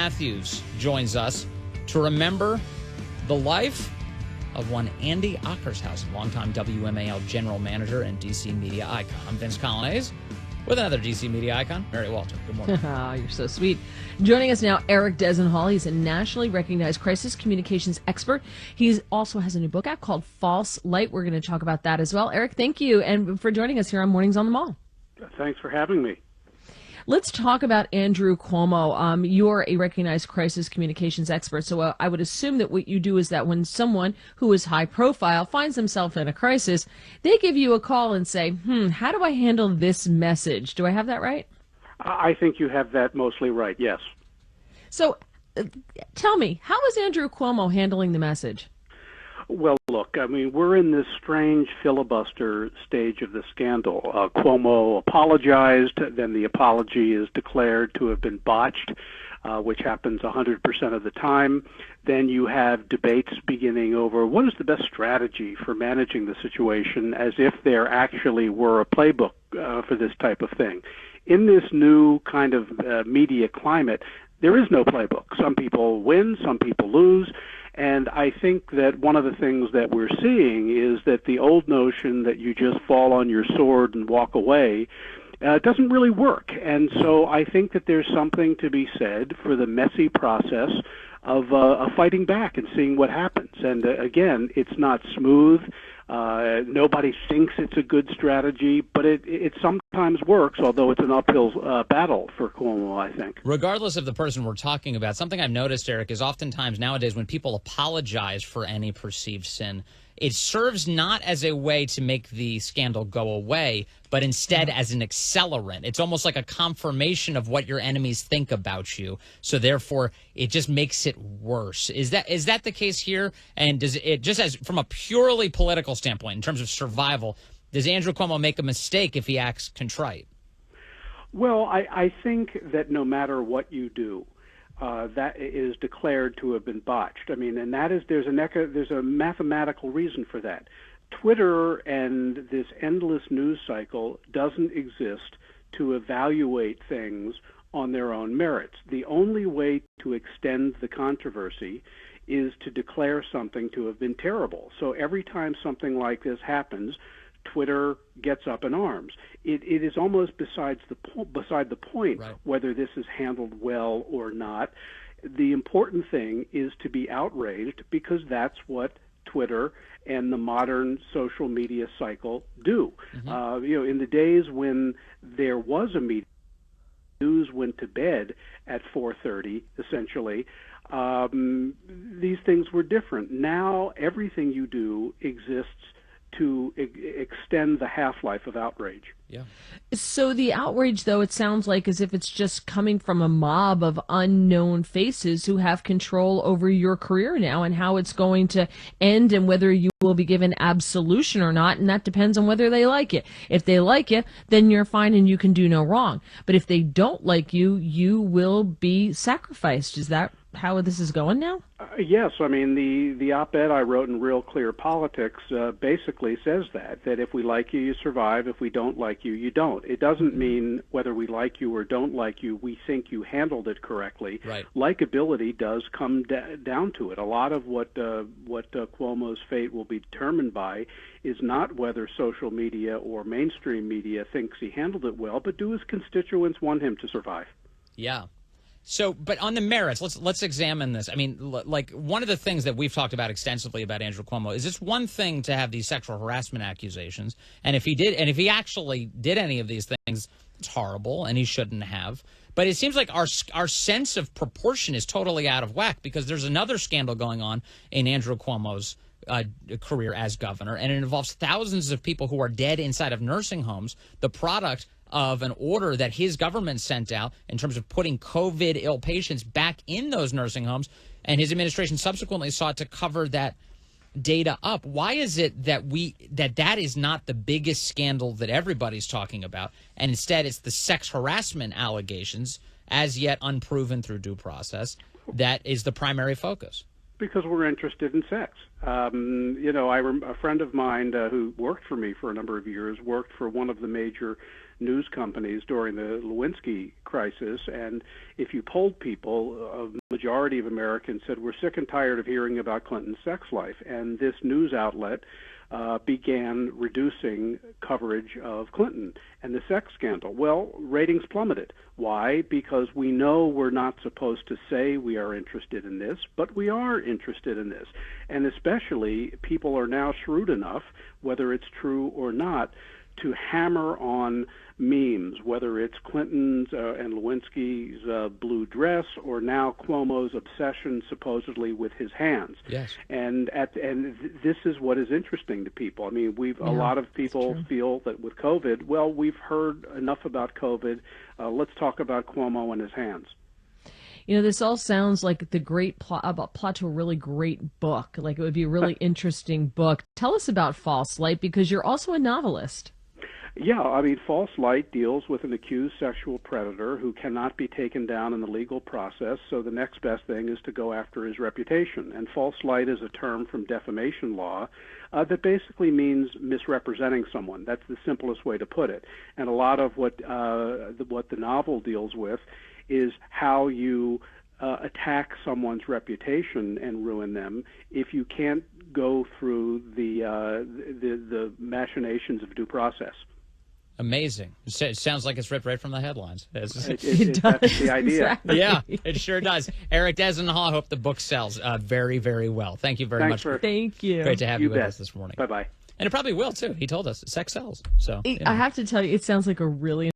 Matthews joins us to remember the life of one Andy Ockershouse, longtime WMAL general manager and DC media icon. I'm Vince Colonnese with another DC media icon, Mary Walter. Good morning. Oh, you're so sweet. Joining us now, Eric Dezenhall. He's a nationally recognized crisis communications expert. He also has a new book out called False Light. We're going to talk about that as well. Eric, thank you and for joining us here on Mornings on the Mall. Thanks for having me. Let's talk about Andrew Cuomo. You're a recognized crisis communications expert, so I would assume that what you do is that when someone who is high profile finds themselves in a crisis, they give you a call and say, how do I handle this message? Do I have that right? I think you have that mostly right, yes. So tell me, how is Andrew Cuomo handling the message? Well, look, I mean, we're in this strange filibuster stage of the scandal. Cuomo apologized, then the apology is declared to have been botched, which happens 100% of the time. Then you have debates beginning over what is the best strategy for managing the situation, as if there actually were a playbook for this type of thing. In this new kind of media climate, there is no playbook. Some people win, some people lose. And I think that one of the things that we're seeing is that the old notion that you just fall on your sword and walk away doesn't really work. And so I think that there's something to be said for the messy process of fighting back and seeing what happens. And again, it's not smooth. Nobody thinks it's a good strategy, but it sometimes works, although it's an uphill battle for Cuomo, I think. Regardless of the person we're talking about, something I've noticed, Eric, is oftentimes nowadays when people apologize for any perceived sin, it serves not as a way to make the scandal go away, but instead as an accelerant. It's almost like a confirmation of what your enemies think about you. So therefore, it just makes it worse. Is that the case here? And does it, just as from a purely political standpoint, in terms of survival, does Andrew Cuomo make a mistake if he acts contrite? Well, I think that no matter what you do, that is declared to have been botched. I mean, and that is there's a mathematical reason for that. Twitter and this endless news cycle doesn't exist to evaluate things on their own merits. The only way to extend the controversy is to declare something to have been terrible. So every time something like this happens, Twitter gets up in arms. It is almost beside the point right, whether this is handled well or not. The important thing is to be outraged because that's what Twitter and the modern social media cycle do. Mm-hmm. In the days when there was a media, news went to bed at 4:30, essentially. These things were different. Now everything you do exists to extend the half-life of outrage. Yeah. So the outrage, though, it sounds like as if it's just coming from a mob of unknown faces who have control over your career now and how it's going to end and whether you will be given absolution or not, and that depends on whether they like you. If they like you, then you're fine and you can do no wrong. But if they don't like you, you will be sacrificed. Is that how this is going now? Yes. I mean, the op-ed I wrote in Real Clear Politics basically says that if we like you, you survive. If we don't like you, you don't. It doesn't mean whether we like you or don't like you, we think you handled it correctly. Right. Likability does come down to it. A lot of what Cuomo's fate will be determined by is not whether social media or mainstream media thinks he handled it well, but do his constituents want him to survive? Yeah. So, but on the merits, let's examine this. I mean, like one of the things that we've talked about extensively about Andrew Cuomo is it's one thing to have these sexual harassment accusations, and if he actually did any of these things, it's horrible, and he shouldn't have. But it seems like our sense of proportion is totally out of whack because there's another scandal going on in Andrew Cuomo's career as governor, and it involves thousands of people who are dead inside of nursing homes, the product of an order that his government sent out in terms of putting COVID-ill patients back in those nursing homes, and his administration subsequently sought to cover that data up. Why is it that that is not the biggest scandal that everybody's talking about, and instead it's the sex harassment allegations, as yet unproven through due process, that is the primary focus? Because we're interested in sex. A friend of mine who worked for me for a number of years worked for one of the major news companies during the Lewinsky crisis. And if you polled people, a majority of Americans said, we're sick and tired of hearing about Clinton's sex life. And this news outlet began reducing coverage of Clinton and the sex scandal. Well, ratings plummeted. Why? Because we know we're not supposed to say we are interested in this, but we are interested in this. And especially, people are now shrewd enough, whether it's true or not, to hammer on memes, whether it's Clinton's and Lewinsky's blue dress, or now Cuomo's obsession supposedly with his hands. Yes. And this is what is interesting to people. I mean, a lot of people feel that with COVID, well, we've heard enough about COVID. Let's talk about Cuomo and his hands. You know, this all sounds like the great plot to a really great book. Like it would be a really interesting book. Tell us about False Light, because you're also a novelist. Yeah, I mean, False Light deals with an accused sexual predator who cannot be taken down in the legal process, so the next best thing is to go after his reputation. And false light is a term from defamation law that basically means misrepresenting someone. That's the simplest way to put it. And a lot of what the novel deals with is how you attack someone's reputation and ruin them if you can't go through the machinations of due process. Amazing. It sounds like it's ripped right from the headlines. It does. That's the idea. Exactly. Yeah, it sure does. Eric Dezenhall, I hope the book sells very, very well. Thank you very much. Thank you. Great to have you with bet. us this morning. Bye-bye. And it probably will, too. He told us sex sells. So I have to tell you, it sounds like a really